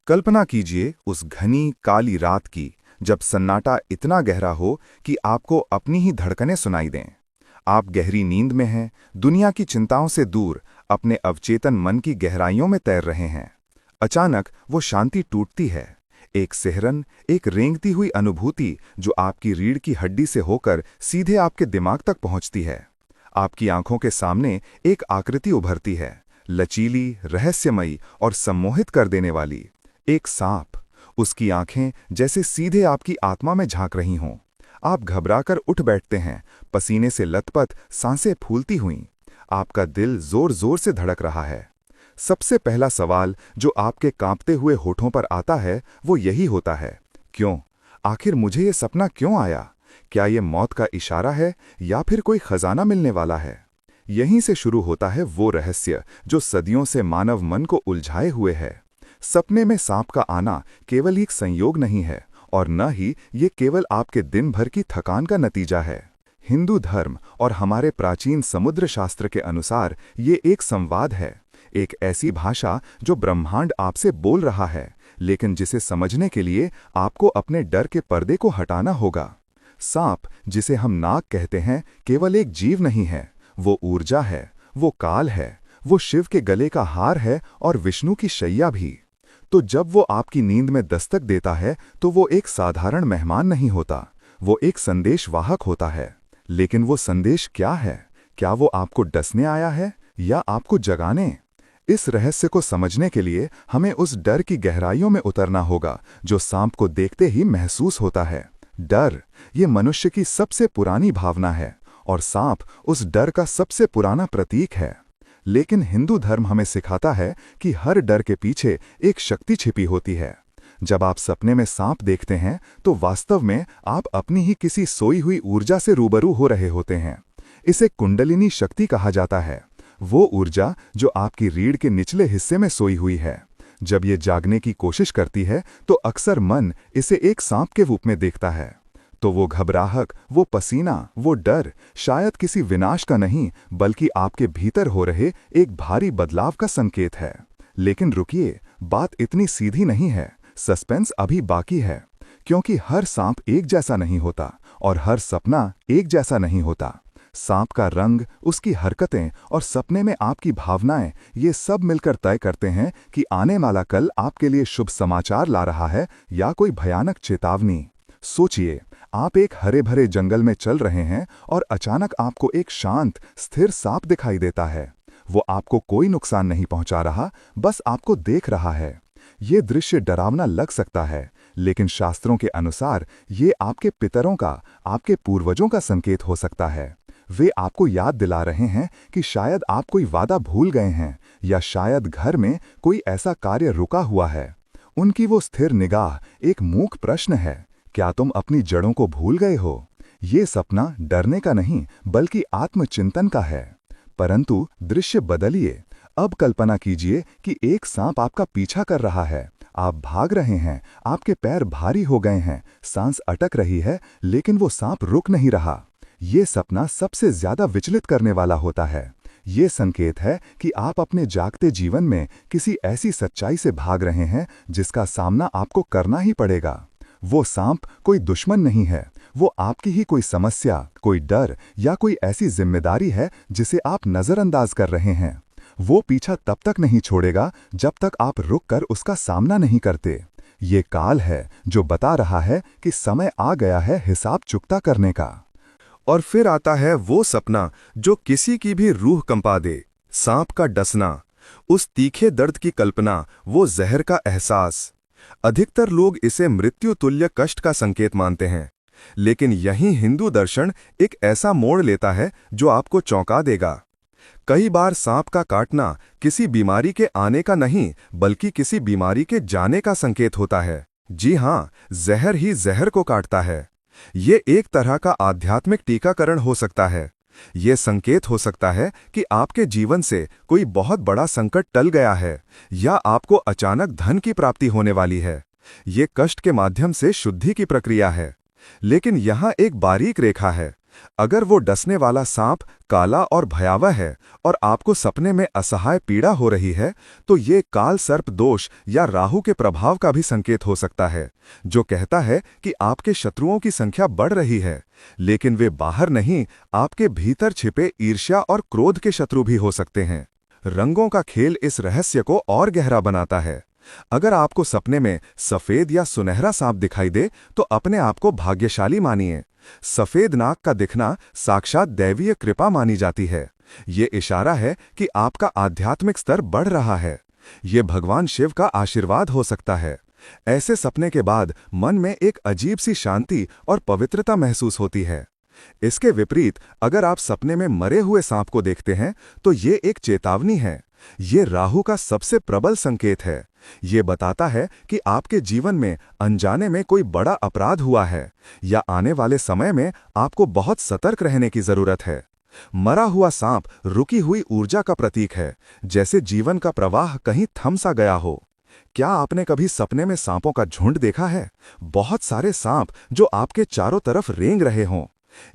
कल्पना कीजिए उस घनी काली रात की, जब सन्नाटा इतना गहरा हो कि आपको अपनी ही धड़कनें सुनाई दें। आप गहरी नींद में हैं, दुनिया की चिंताओं से दूर अपने अवचेतन मन की गहराइयों में तैर रहे हैं। अचानक वो शांति टूटती है। एक सिहरन, एक रेंगती हुई अनुभूति जो आपकी रीढ़ की हड्डी से होकर सीधे आपके दिमाग तक पहुंचती है। आपकी आंखों के सामने एक आकृति उभरती है, लचीली, रहस्यमयी और सम्मोहित कर देने वाली। एक सांप। उसकी आंखें जैसे सीधे आपकी आत्मा में झांक रही हों। आप घबराकर उठ बैठते हैं, पसीने से लथपथ, सांसें फूलती हुईं। आपका दिल जोर जोर से धड़क रहा है। सबसे पहला सवाल जो आपके कांपते हुए होठों पर आता है वो यही होता है, क्यों? आखिर मुझे ये सपना क्यों आया? क्या ये मौत का इशारा है या फिर कोई खजाना मिलने वाला है? यहीं से शुरू होता है वो रहस्य जो सदियों से मानव मन को उलझाए हुए है। सपने में सांप का आना केवल एक संयोग नहीं है, और न ही ये केवल आपके दिन भर की थकान का नतीजा है। हिंदू धर्म और हमारे प्राचीन समुद्र शास्त्र के अनुसार ये एक संवाद है, एक ऐसी भाषा जो ब्रह्मांड आपसे बोल रहा है, लेकिन जिसे समझने के लिए आपको अपने डर के पर्दे को हटाना होगा। सांप, जिसे हम नाग कहते हैं, केवल एक जीव नहीं है, वो ऊर्जा है, वो काल है, वो शिव के गले का हार है और विष्णु की शैया भी। तो जब वो आपकी नींद में दस्तक देता है तो वो एक साधारण मेहमान नहीं होता, वो एक संदेशवाहक होता है। लेकिन वो संदेश क्या है? क्या वो आपको डसने आया है या आपको जगाने? इस रहस्य को समझने के लिए हमें उस डर की गहराइयों में उतरना होगा जो सांप को देखते ही महसूस होता है। डर, ये मनुष्य की सबसे पुरानी भावना है और सांप उस डर का सबसे पुराना प्रतीक है। लेकिन हिंदू धर्म हमें सिखाता है कि हर डर के पीछे एक शक्ति छिपी होती है। जब आप सपने में सांप देखते हैं तो वास्तव में आप अपनी ही किसी सोई हुई ऊर्जा से रूबरू हो रहे होते हैं। इसे कुंडलिनी शक्ति कहा जाता है, वो ऊर्जा जो आपकी रीढ़ के निचले हिस्से में सोई हुई है। जब ये जागने की कोशिश करती है तो अक्सर मन इसे एक सांप के रूप में देखता है। तो वो घबराहट, वो पसीना, वो डर शायद किसी विनाश का नहीं बल्कि आपके भीतर हो रहे एक भारी बदलाव का संकेत है। लेकिन रुकिए, बात इतनी सीधी नहीं है। सस्पेंस अभी बाकी है, क्योंकि हर सांप एक जैसा नहीं होता और हर सपना एक जैसा नहीं होता। सांप का रंग, उसकी हरकतें और सपने में आपकी भावनाएं, ये सब मिलकर तय करते हैं कि आने वाला कल आपके लिए शुभ समाचार ला रहा है या कोई भयानक चेतावनी। सोचिए, आप एक हरे भरे जंगल में चल रहे हैं और अचानक आपको एक शांत, स्थिर सांप दिखाई देता है। वो आपको कोई नुकसान नहीं पहुंचा रहा, बस आपको देख रहा है। ये दृश्य डरावना लग सकता है, लेकिन शास्त्रों के अनुसार ये आपके पितरों का, आपके पूर्वजों का संकेत हो सकता है। वे आपको याद दिला रहे हैं कि शायद आप कोई वादा भूल गए हैं या शायद घर में कोई ऐसा कार्य रुका हुआ है। उनकी वो स्थिर निगाह एक मूक प्रश्न है, क्या तुम अपनी जड़ों को भूल गए हो? ये सपना डरने का नहीं बल्कि आत्मचिंतन का है। परंतु दृश्य बदलिए। अब कल्पना कीजिए कि एक सांप आपका पीछा कर रहा है। आप भाग रहे हैं, आपके पैर भारी हो गए हैं, सांस अटक रही है, लेकिन वो सांप रुक नहीं रहा। ये सपना सबसे ज्यादा विचलित करने वाला होता है। ये संकेत है कि आप अपने जागते जीवन में किसी ऐसी सच्चाई से भाग रहे हैं जिसका सामना आपको करना ही पड़ेगा। वो सांप कोई दुश्मन नहीं है, वो आपकी ही कोई समस्या, कोई डर या कोई ऐसी जिम्मेदारी है जिसे आप नजरअंदाज कर रहे हैं। वो पीछा तब तक नहीं छोड़ेगा जब तक आप रुककर उसका सामना नहीं करते। ये काल है जो बता रहा है कि समय आ गया है हिसाब चुकता करने का। और फिर आता है वो सपना जो किसी की भी रूह कंपा दे। सांप का डसना, उस तीखे दर्द की कल्पना, वो जहर का एहसास। अधिकतर लोग इसे मृत्यु तुल्य कष्ट का संकेत मानते हैं, लेकिन यही हिंदू दर्शन एक ऐसा मोड़ लेता है जो आपको चौंका देगा। कई बार सांप का काटना किसी बीमारी के आने का नहीं बल्कि किसी बीमारी के जाने का संकेत होता है। जी हाँ, जहर ही जहर को काटता है। ये एक तरह का आध्यात्मिक टीकाकरण हो सकता है। ये संकेत हो सकता है कि आपके जीवन से कोई बहुत बड़ा संकट टल गया है या आपको अचानक धन की प्राप्ति होने वाली है। ये कष्ट के माध्यम से शुद्धि की प्रक्रिया है। लेकिन यहाँ एक बारीक रेखा है। अगर वो डसने वाला सांप काला और भयावह है और आपको सपने में असहाय पीड़ा हो रही है, तो ये काल सर्प दोष या राहु के प्रभाव का भी संकेत हो सकता है, जो कहता है कि आपके शत्रुओं की संख्या बढ़ रही है। लेकिन वे बाहर नहीं, आपके भीतर छिपे ईर्ष्या और क्रोध के शत्रु भी हो सकते हैं। रंगों का खेल इस रहस्य को और गहरा बनाता है। अगर आपको सपने में सफेद या सुनहरा सांप दिखाई दे, तो अपने आप को भाग्यशाली मानिए। सफेद नाग का दिखना साक्षात दैवीय कृपा मानी जाती है। ये इशारा है कि आपका आध्यात्मिक स्तर बढ़ रहा है। ये भगवान शिव का आशीर्वाद हो सकता है। ऐसे सपने के बाद मन में एक अजीब सी शांति और पवित्रता महसूस होती है। इसके विपरीत अगर आप सपने में मरे हुए सांप को देखते हैं, तो ये एक चेतावनी है। ये राहु का सबसे प्रबल संकेत है। ये बताता है कि आपके जीवन में अनजाने में कोई बड़ा अपराध हुआ है, या आने वाले समय में आपको बहुत सतर्क रहने की जरूरत है। मरा हुआ सांप रुकी हुई ऊर्जा का प्रतीक है, जैसे जीवन का प्रवाह कहीं थम सा गया हो। क्या आपने कभी सपने में सांपों का झुंड देखा है? बहुत सारे सांप जो आपके चारों तरफ रेंग रहे हों।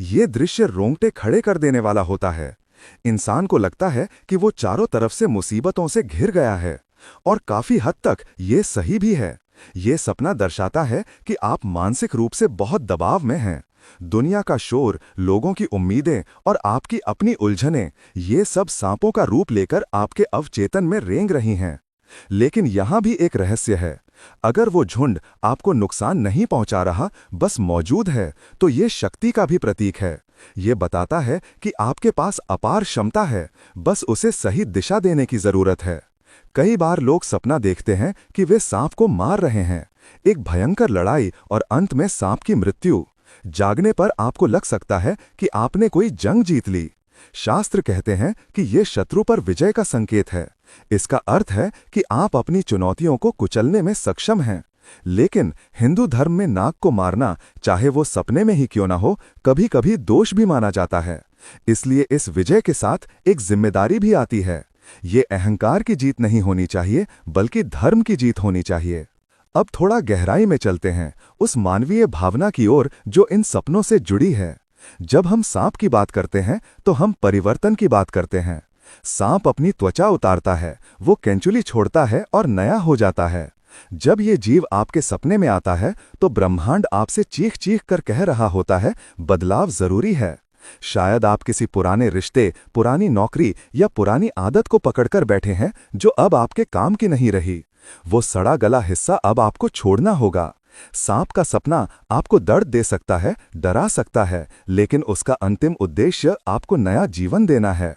ये दृश्य रोंगटे खड़े कर देने वाला होता है। इंसान को लगता है कि वो चारों तरफ से मुसीबतों से घिर गया है, और काफी हद तक ये सही भी है। ये सपना दर्शाता है कि आप मानसिक रूप से बहुत दबाव में हैं। दुनिया का शोर, लोगों की उम्मीदें और आपकी अपनी उलझनें, ये सब सांपों का रूप लेकर आपके अवचेतन में रेंग रही हैं। लेकिन यहां भी एक रहस्य है। अगर वो झुंड आपको नुकसान नहीं पहुंचा रहा, बस मौजूद है, तो ये शक्ति का भी प्रतीक है। ये बताता है कि आपके पास अपार क्षमता है, बस उसे सही दिशा देने की जरूरत है। कई बार लोग सपना देखते हैं कि वे सांप को मार रहे हैं, एक भयंकर लड़ाई और अंत में सांप की मृत्यु। जागने पर आपको लग सकता है कि आपने कोई जंग जीत ली। शास्त्र कहते हैं कि ये शत्रु पर विजय का संकेत है। इसका अर्थ है कि आप अपनी चुनौतियों को कुचलने में सक्षम हैं। लेकिन हिंदू धर्म में नाग को मारना, चाहे वो सपने में ही क्यों ना हो, कभी कभी दोष भी माना जाता है। इसलिए इस विजय के साथ एक जिम्मेदारी भी आती है। ये अहंकार की जीत नहीं होनी चाहिए, बल्कि धर्म की जीत होनी चाहिए। अब थोड़ा गहराई में चलते हैं, उस मानवीय भावना की ओर जो इन सपनों से जुड़ी है। जब हम सांप की बात करते हैं, तो हम परिवर्तन की बात करते हैं। सांप अपनी त्वचा उतारता है, वो केंचुली छोड़ता है और नया हो जाता है। जब ये जीव आपके सपने में आता है, तो ब्रह्मांड आपसे चीख चीख कर कह रहा होता है, बदलाव जरूरी है। शायद आप किसी पुराने रिश्ते, पुरानी नौकरी या पुरानी आदत को पकड़कर बैठे हैं, जो अब आपके काम की नहीं रही। वो सड़ा गला हिस्सा अब आपको छोड़ना होगा। सांप का सपना आपको दर्द दे सकता है, डरा सकता है, लेकिन उसका अंतिम उद्देश्य आपको नया जीवन देना है।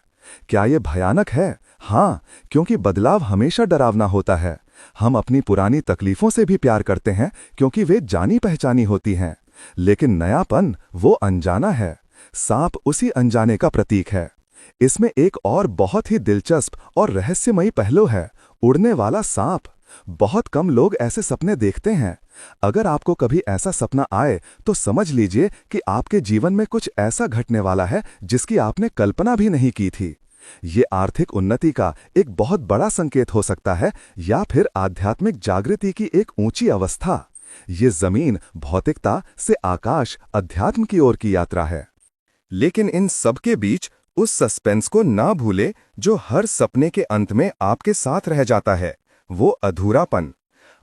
क्या यह भयानक है? हाँ, क्योंकि बदलाव हमेशा डरावना होता है। हम अपनी पुरानी तकलीफों से भी प्यार करते हैं, क्योंकि वे जानी पहचानी होती हैं। लेकिन नयापन, वो अनजाना है। सांप उसी अनजाने का प्रतीक है। इसमें एक और बहुत ही दिलचस्प और रहस्यमयी पहलू है, उड़ने वाला सांप। बहुत कम लोग ऐसे सपने देखते हैं। अगर आपको कभी ऐसा सपना आए, तो समझ लीजिए कि आपके जीवन में कुछ ऐसा घटने वाला है जिसकी आपने कल्पना भी नहीं की थी। ये आर्थिक उन्नति का एक बहुत बड़ा संकेत हो सकता है, या फिर आध्यात्मिक जागृति की एक ऊंची अवस्था। ये जमीन, भौतिकता से आकाश, अध्यात्म की ओर की यात्रा है। लेकिन इन सबके बीच उस सस्पेंस को ना भूले जो हर सपने के अंत में आपके साथ रह जाता है, वो अधूरापन।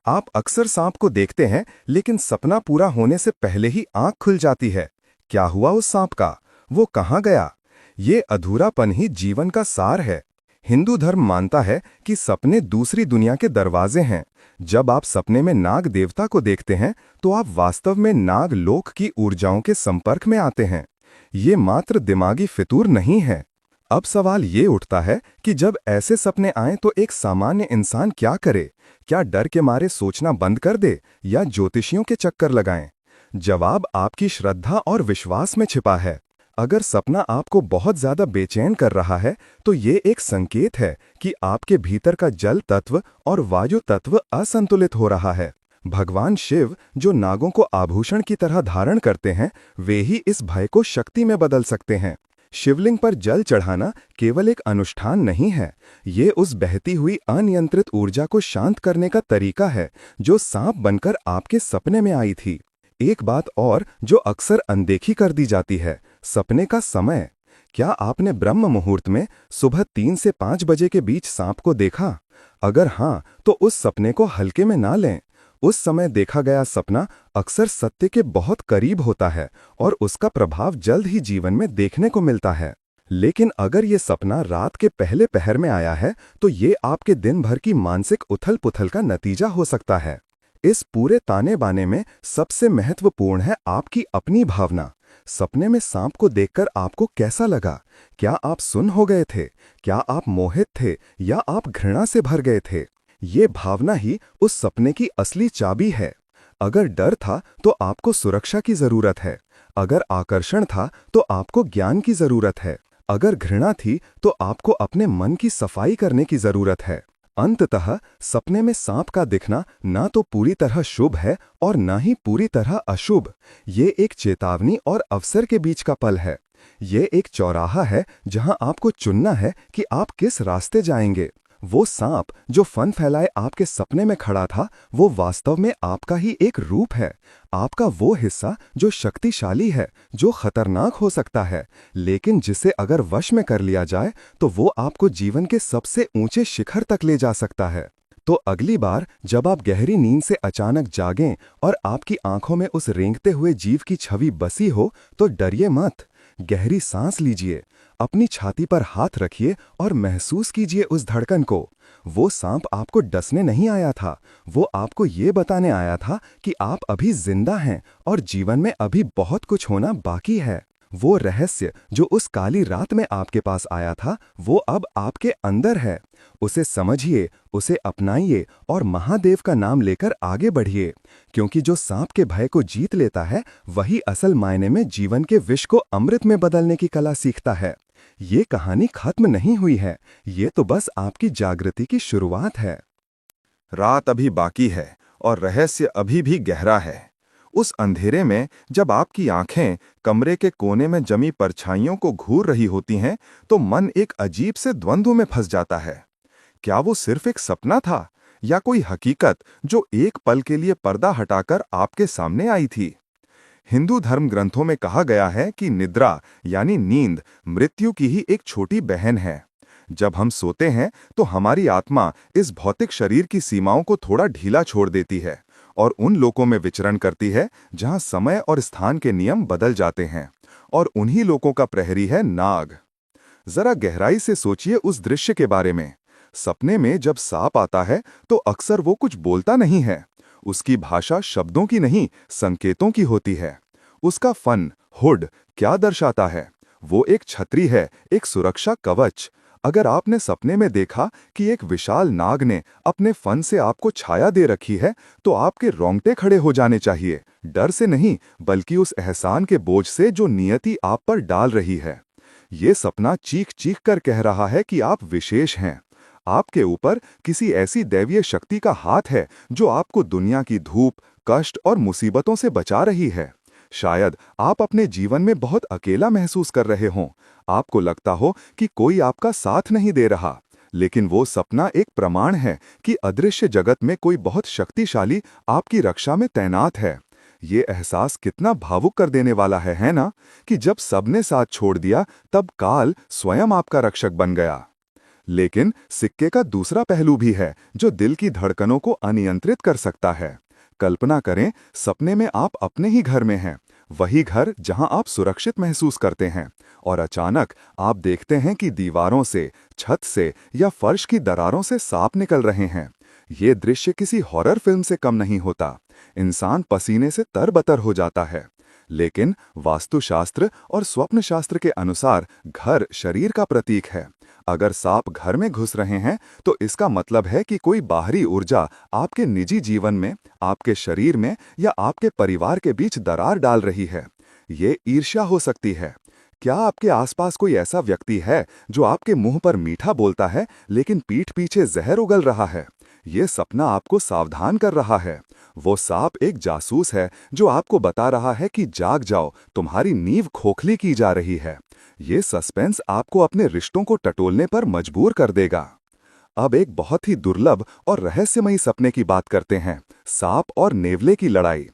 आप अक्सर सांप को देखते हैं, लेकिन सपना पूरा होने से पहले ही आंख खुल जाती है। क्या हुआ उस सांप का? वो कहाँ गया? ये अधूरापन ही जीवन का सार है। हिंदू धर्म मानता है कि सपने दूसरी दुनिया के दरवाजे हैं। जब आप सपने में नाग देवता को देखते हैं, तो आप वास्तव में नाग लोक की ऊर्जाओं के संपर्क में आते हैं। ये मात्र दिमागी फितूर नहीं है। अब सवाल ये उठता है कि जब ऐसे सपने आएं, तो एक सामान्य इंसान क्या करे? क्या डर के मारे सोचना बंद कर दे, या ज्योतिषियों के चक्कर लगाएं? जवाब आपकी श्रद्धा और विश्वास में छिपा है। अगर सपना आपको बहुत ज्यादा बेचैन कर रहा है, तो ये एक संकेत है कि आपके भीतर का जल तत्व और वायु तत्व असंतुलित हो रहा है। भगवान शिव, जो नागों को आभूषण की तरह धारण करते हैं, वे ही इस भय को शक्ति में बदल सकते हैं। शिवलिंग पर जल चढ़ाना केवल एक अनुष्ठान नहीं है, ये उस बहती हुई अनियंत्रित ऊर्जा को शांत करने का तरीका है, जो सांप बनकर आपके सपने में आई थी। एक बात और जो अक्सर अनदेखी कर दी जाती है, सपने का समय। क्या आपने ब्रह्म मुहूर्त में सुबह 3 से 5 बजे के बीच सांप को देखा? अगर हाँ, तो उस सपने को हल्के में ना लें। उस समय देखा गया सपना अक्सर सत्य के बहुत करीब होता है और उसका प्रभाव जल्द ही जीवन में देखने को मिलता है। लेकिन अगर ये सपना रात के पहले पहर में आया है, तो ये आपके दिन भर की मानसिक उथल-पुथल का नतीजा हो सकता है। इस पूरे ताने बाने में सबसे महत्वपूर्ण है आपकी अपनी भावना। सपने में सांप को देखकर आपको कैसा लगा? क्या आप सुन्न हो गए थे? क्या आप मोहित थे या आप घृणा से भर गए थे? ये भावना ही उस सपने की असली चाबी है। अगर डर था तो आपको सुरक्षा की जरूरत है। अगर आकर्षण था तो आपको ज्ञान की जरूरत है। अगर घृणा थी तो आपको अपने मन की सफाई करने की जरूरत है। अंततः सपने में सांप का दिखना ना तो पूरी तरह शुभ है और ना ही पूरी तरह अशुभ। ये एक चेतावनी और अवसर के बीच का पल है। ये एक चौराहा है जहां आपको चुनना है कि आप किस रास्ते जाएंगे। वो सांप जो फन फैलाए आपके सपने में खड़ा था, वो वास्तव में आपका ही एक रूप है। आपका वो हिस्सा जो शक्तिशाली है, जो खतरनाक हो सकता है, लेकिन जिसे अगर वश में कर लिया जाए तो वो आपको जीवन के सबसे ऊंचे शिखर तक ले जा सकता है। तो अगली बार जब आप गहरी नींद से अचानक जागें और आपकी आंखों में उस रेंगते हुए जीव की छवि बसी हो, तो डरिए मत। गहरी सांस लीजिए, अपनी छाती पर हाथ रखिए और महसूस कीजिए उस धड़कन को। वो सांप आपको डसने नहीं आया था, वो आपको ये बताने आया था कि आप अभी जिंदा हैं और जीवन में अभी बहुत कुछ होना बाकी है। वो रहस्य जो उस काली रात में आपके पास आया था, वो अब आपके अंदर है। उसे समझिए, उसे अपनाइए और महादेव का नाम लेकर आगे बढ़िए, क्योंकि जो सांप के भय को जीत लेता है, वही असल मायने में जीवन के विष को अमृत में बदलने की कला सीखता है। ये कहानी खत्म नहीं हुई है, ये तो बस आपकी जागृति की शुरुआत है। रात अभी बाकी है और रहस्य अभी भी गहरा है। उस अंधेरे में जब आपकी आंखें कमरे के कोने में जमी परछाइयों को घूर रही होती हैं, तो मन एक अजीब से द्वंद्व में फंस जाता है। क्या वो सिर्फ एक सपना था या कोई हकीकत जो एक पल के लिए पर्दा हटाकर आपके सामने आई थी? हिंदू धर्म ग्रंथों में कहा गया है कि निद्रा यानी नींद मृत्यु की ही एक छोटी बहन है। जब हम सोते हैं तो हमारी आत्मा इस भौतिक शरीर की सीमाओं को थोड़ा ढीला छोड़ देती है और उन लोकों में विचरण करती है जहां समय और स्थान के नियम बदल जाते हैं, और उन्हीं लोकों का प्रहरी है नाग। जरा गहराई से सोचिए उस दृश्य के बारे में। सपने में जब सांप आता है तो अक्सर वो कुछ बोलता नहीं है। उसकी भाषा शब्दों की नहीं, संकेतों की होती है। उसका फन, हुड, क्या दर्शाता है? वो एक छतरी है, एक सुरक्षा कवच। अगर आपने सपने में देखा कि एक विशाल नाग ने अपने फन से आपको छाया दे रखी है, तो आपके रोंगटे खड़े हो जाने चाहिए। डर से नहीं, बल्कि उस एहसान के बोझ से जो नियति आप पर डाल रही है। ये सपना चीख चीख कर कह रहा है कि आप विशेष हैं। आपके ऊपर किसी ऐसी दैवीय शक्ति का हाथ है जो आपको दुनिया की धूप, कष्ट और मुसीबतों से बचा रही है। शायद आप अपने जीवन में बहुत अकेला महसूस कर रहे हों। आपको लगता हो कि कोई आपका साथ नहीं दे रहा, लेकिन वो सपना एक प्रमाण है कि अदृश्य जगत में कोई बहुत शक्तिशाली आपकी रक्षा में तैनात है। ये एहसास कितना भावुक कर देने वाला है ना? कि जब सबने साथ छोड़ दिया, तब काल स्वयं आपका रक्षक बन गया। लेकिन सिक्के का दूसरा पहलू भी है जो दिल की धड़कनों को अनियंत्रित कर सकता है। कल्पना करें, सपने में आप अपने ही घर में हैं, वही घर जहां आप सुरक्षित महसूस करते हैं, और अचानक आप देखते हैं कि दीवारों से, छत से या फर्श की दरारों से सांप निकल रहे हैं। ये दृश्य किसी हॉरर फिल्म से कम नहीं होता। इंसान पसीने से तरबतर हो जाता है। लेकिन वास्तुशास्त्र और स्वप्न शास्त्र के अनुसार घर शरीर का प्रतीक है। अगर सांप घर में घुस रहे हैं तो इसका मतलब है कि कोई बाहरी ऊर्जा आपके निजी जीवन में, आपके शरीर में या आपके परिवार के बीच दरार डाल रही है। ये ईर्ष्या हो सकती है। क्या आपके आसपास कोई ऐसा व्यक्ति है जो आपके मुंह पर मीठा बोलता है लेकिन पीठ पीछे जहर उगल रहा है? ये सपना आपको सावधान कर रहा है। वो सांप एक जासूस है जो आपको बता रहा है कि जाग जाओ, तुम्हारी नींव खोखली की जा रही है। ये सस्पेंस आपको अपने रिश्तों को टटोलने पर मजबूर कर देगा। अब एक बहुत ही दुर्लभ और रहस्यमयी सपने की बात करते हैं, सांप और नेवले की लड़ाई।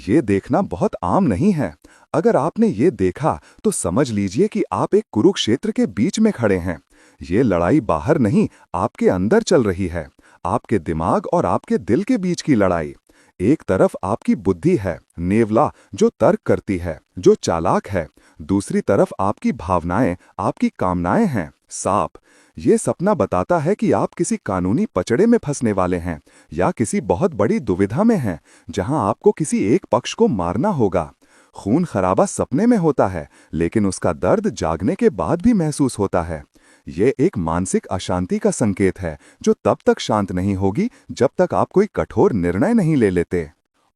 ये देखना बहुत आम नहीं है। अगर आपने ये देखा तो समझ लीजिए कि आप एक कुरुक्षेत्र के बीच में खड़े हैं। ये लड़ाई बाहर नहीं, आपके अंदर चल रही है। आपके दिमाग और आपके दिल के बीच की लड़ाई। एक तरफ आपकी बुद्धि है, नेवला, जो तर्क करती है, जो चालाक है। दूसरी तरफ आपकी भावनाएं, आपकी कामनाएं हैं, सांप। ये सपना बताता है कि आप किसी कानूनी पचड़े में फंसने वाले हैं या किसी बहुत बड़ी दुविधा में हैं, जहां आपको किसी एक पक्ष को मारना होगा। खून खराबा सपने में होता है, लेकिन उसका दर्द जागने के बाद भी महसूस होता है। ये एक मानसिक अशांति का संकेत है, जो तब तक शांत नहीं होगी जब तक आप कोई कठोर निर्णय नहीं ले लेते।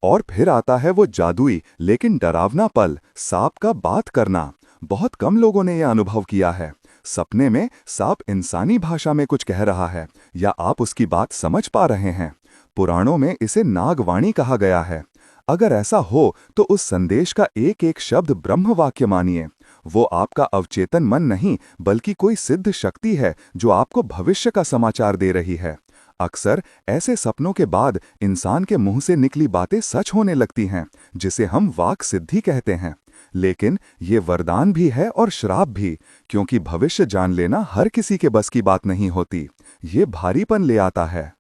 और फिर आता है वो जादुई लेकिन डरावना पल, सांप का बात करना। बहुत कम लोगों ने यह अनुभव किया है। सपने में सांप इंसानी भाषा में कुछ कह रहा है या आप उसकी बात समझ पा रहे हैं। पुराणों में इसे नागवाणी कहा गया है। अगर ऐसा हो तो उस संदेश का एक एक शब्द ब्रह्म वाक्य मानिए। वो आपका अवचेतन मन नहीं, बल्कि कोई सिद्ध शक्ति है जो आपको भविष्य का समाचार दे रही है। अक्सर ऐसे सपनों के बाद इंसान के मुंह से निकली बातें सच होने लगती हैं, जिसे हम वाक सिद्धि कहते हैं। लेकिन ये वरदान भी है और श्राप भी, क्योंकि भविष्य जान लेना हर किसी के बस की बात नहीं होती। ये भारीपन ले आता है।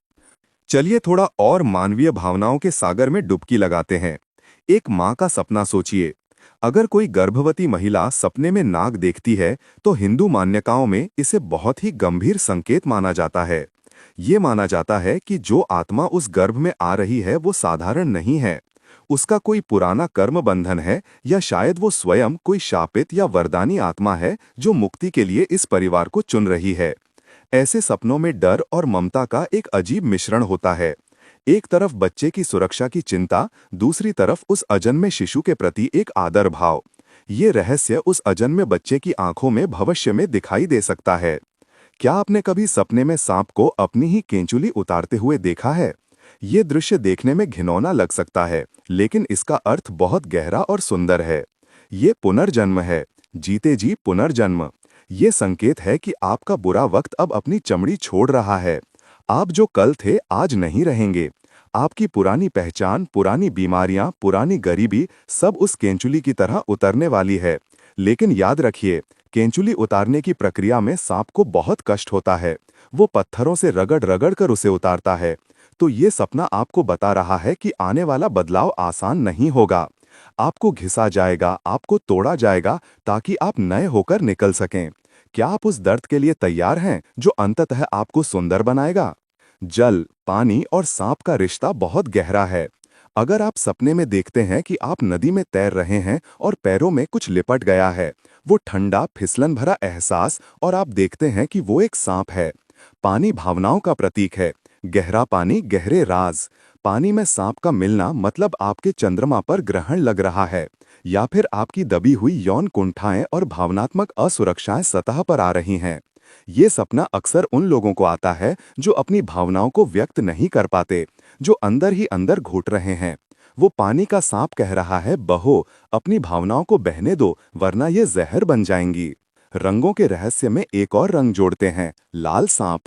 चलिए थोड़ा और मानवीय भावनाओं के सागर में डुबकी लगाते हैं। एक माँ का सपना सोचिए। अगर कोई गर्भवती महिला सपने में नाग देखती है तो हिंदू मान्यताओं में इसे बहुत ही गंभीर संकेत माना जाता है। ये माना जाता है कि जो आत्मा उस गर्भ में आ रही है वो साधारण नहीं है। उसका कोई पुराना कर्म बंधन है, या शायद वो स्वयं कोई शापित या वरदानी आत्मा है जो मुक्ति के लिए इस परिवार को चुन रही है। ऐसे सपनों में डर और ममता का एक अजीब मिश्रण होता है। एक तरफ बच्चे की सुरक्षा की चिंता, दूसरी तरफ उस अजन्मे शिशु के प्रति एक आदर भाव। ये रहस्य उस अजन्मे बच्चे की आंखों में भविष्य में दिखाई दे सकता है। क्या आपने कभी सपने में सांप को अपनी ही केंचुली उतारते हुए देखा है? ये दृश्य देखने में घिनौना लग सकता है, लेकिन इसका अर्थ बहुत गहरा और सुंदर है। ये पुनर्जन्म है, जीते जी पुनर्जन्म। ये संकेत है कि आपका बुरा वक्त अब अपनी चमड़ी छोड़ रहा है। आप जो कल थे आज नहीं रहेंगे। आपकी पुरानी पहचान, पुरानी बीमारियां, पुरानी गरीबी सब उस केंचुली की तरह उतरने वाली है। लेकिन याद रखिए, केंचुली उतारने की प्रक्रिया में सांप को बहुत कष्ट होता है। वो पत्थरों से रगड़ रगड़ कर उसे उतारता है। तो ये सपना आपको बता रहा है कि आने वाला बदलाव आसान नहीं होगा। आपको घिसा जाएगा, आपको तोड़ा जाएगा, ताकि आप नए होकर निकल सकें। क्या आप उस दर्द के लिए तैयार हैं जो अंततः आपको सुंदर बनाएगा? जल, पानी और सांप का रिश्ता बहुत गहरा है। अगर आप सपने में देखते हैं कि आप नदी में तैर रहे हैं और पैरों में कुछ लिपट गया है, वो ठंडा फिसलन भरा एहसास, और आप देखते हैं कि वो एक सांप है। पानी भावनाओं का प्रतीक है। गहरा पानी, गहरे राज। पानी में सांप का मिलना मतलब आपके चंद्रमा पर ग्रहण लग रहा है, या फिर आपकी दबी हुई यौन कुंठाएं और भावनात्मक असुरक्षाएं सतह पर आ रही हैं। ये सपना अक्सर उन लोगों को आता है जो अपनी भावनाओं को व्यक्त नहीं कर पाते, जो अंदर ही अंदर घुट रहे हैं। वो पानी का सांप कह रहा है, बहो, अपनी भावनाओं को बहने दो, वरना ये जहर बन जाएंगी। रंगों के रहस्य में एक और रंग जोड़ते हैं, लाल सांप।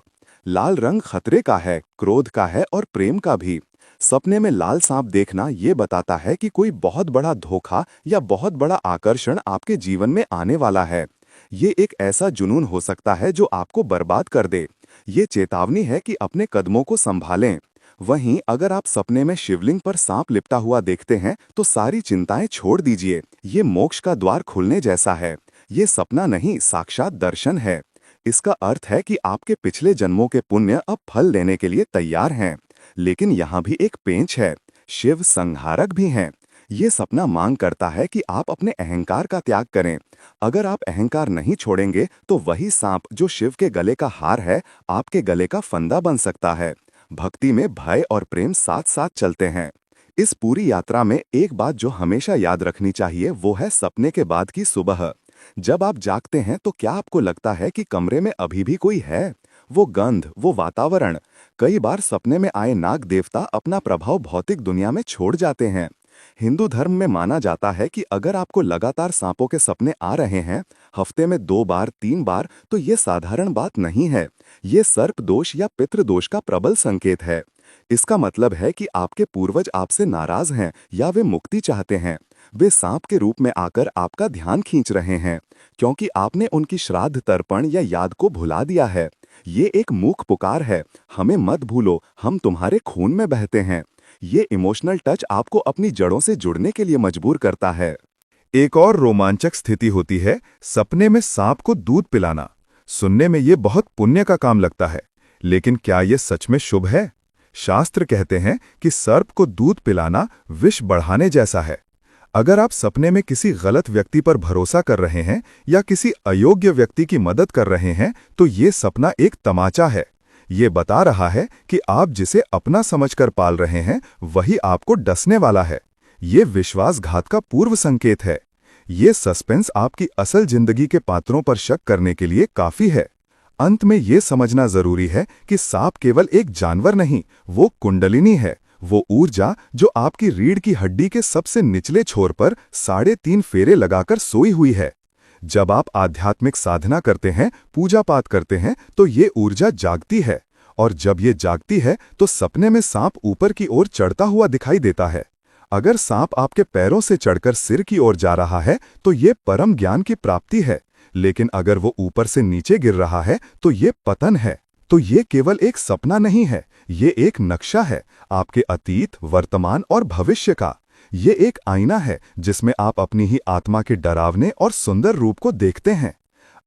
लाल रंग खतरे का है, क्रोध का है और प्रेम का भी। सपने में लाल सांप देखना ये बताता है कि कोई बहुत बड़ा धोखा या बहुत बड़ा आकर्षण आपके जीवन में आने वाला है। ये एक ऐसा जुनून हो सकता है जो आपको बर्बाद कर दे। ये चेतावनी है कि अपने कदमों को संभालें। वहीं अगर आप सपने में शिवलिंग पर सांप लिपटा हुआ देखते हैं तो सारी चिंताएं छोड़ दीजिए। ये मोक्ष का द्वार खुलने जैसा है। ये सपना नहीं, साक्षात दर्शन है। इसका अर्थ है कि आपके पिछले जन्मों के पुण्य अब फल लेने के लिए तैयार हैं। लेकिन यहाँ भी एक पेंच है, शिव संहारक भी हैं। ये सपना मांग करता है कि आप अपने अहंकार का त्याग करें। अगर आप अहंकार नहीं छोड़ेंगे तो वही सांप जो शिव के गले का हार है, आपके गले का फंदा बन सकता है। भक्ति में भय और प्रेम साथ साथ चलते हैं। इस पूरी यात्रा में एक बात जो हमेशा याद रखनी चाहिए वो है सपने के बाद की सुबह। जब आप जागते हैं तो क्या आपको लगता है कि कमरे में अभी भी कोई है? वो गंध, वो वातावरण। कई बार सपने में आए नाग देवता अपना प्रभाव भौतिक दुनिया में छोड़ जाते हैं। हिंदू धर्म में माना जाता है कि अगर आपको लगातार सांपों के सपने आ रहे हैं, हफ्ते में 2 बार 3 बार, तो ये साधारण बात नहीं है। ये सर्प दोष या पितृदोष का प्रबल संकेत है। इसका मतलब है कि आपके पूर्वज आपसे नाराज हैं या वे मुक्ति चाहते हैं। वे सांप के रूप में आकर आपका ध्यान खींच रहे हैं, क्योंकि आपने उनकी श्राद्ध तर्पण या याद को भुला दिया है। ये एक मूक पुकार है, हमें मत भूलो, हम तुम्हारे खून में बहते हैं। ये इमोशनल टच आपको अपनी जड़ों से जुड़ने के लिए मजबूर करता है। एक और रोमांचक स्थिति होती है सपने में सांप को दूध पिलाना। सुनने में ये बहुत पुण्य का काम लगता है, लेकिन क्या ये सच में शुभ है? शास्त्र कहते हैं कि सर्प को दूध पिलाना विष बढ़ाने जैसा है। अगर आप सपने में किसी गलत व्यक्ति पर भरोसा कर रहे हैं या किसी अयोग्य व्यक्ति की मदद कर रहे हैं, तो ये सपना एक तमाचा है। ये बता रहा है कि आप जिसे अपना समझकर पाल रहे हैं वही आपको डसने वाला है। ये विश्वासघात का पूर्व संकेत है। ये सस्पेंस आपकी असल जिंदगी के पात्रों पर शक करने के लिए काफी है। अंत में ये समझना जरूरी है कि सांप केवल एक जानवर नहीं, वो कुंडलिनी है, वो ऊर्जा जो आपकी रीढ़ की हड्डी के सबसे निचले छोर पर 3.5 फेरे लगाकर सोई हुई है। जब आप आध्यात्मिक साधना करते हैं, पूजा पाठ करते हैं, तो ये ऊर्जा जागती है, और जब ये जागती है तो सपने में सांप ऊपर की ओर चढ़ता हुआ दिखाई देता है। अगर सांप आपके पैरों से चढ़कर सिर की ओर जा रहा है तो ये परम ज्ञान की प्राप्ति है, लेकिन अगर वो ऊपर से नीचे गिर रहा है तो ये पतन है। तो ये केवल एक सपना नहीं है, ये एक नक्शा है आपके अतीत, वर्तमान और भविष्य का। ये एक आईना है जिसमें आप अपनी ही आत्मा के डरावने और सुंदर रूप को देखते हैं।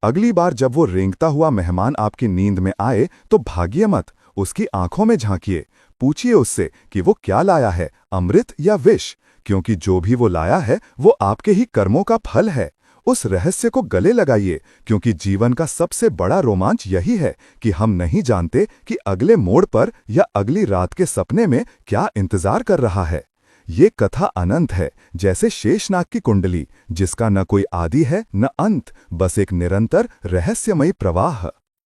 अगली बार जब वो रेंगता हुआ मेहमान आपकी नींद में आए तो भागिए मत, उसकी आंखों में झांकिए। पूछिए उससे कि वो क्या लाया है, अमृत या विष, क्योंकि जो भी वो लाया है वो आपके ही कर्मों का फल है। उस रहस्य को गले लगाइए, क्योंकि जीवन का सबसे बड़ा रोमांच यही है कि हम नहीं जानते कि अगले मोड़ पर या अगली रात के सपने में क्या इंतजार कर रहा है। ये कथा अनंत है, जैसे शेषनाग की कुंडली, जिसका न कोई आदि है न अंत, बस एक निरंतर रहस्यमयी प्रवाह।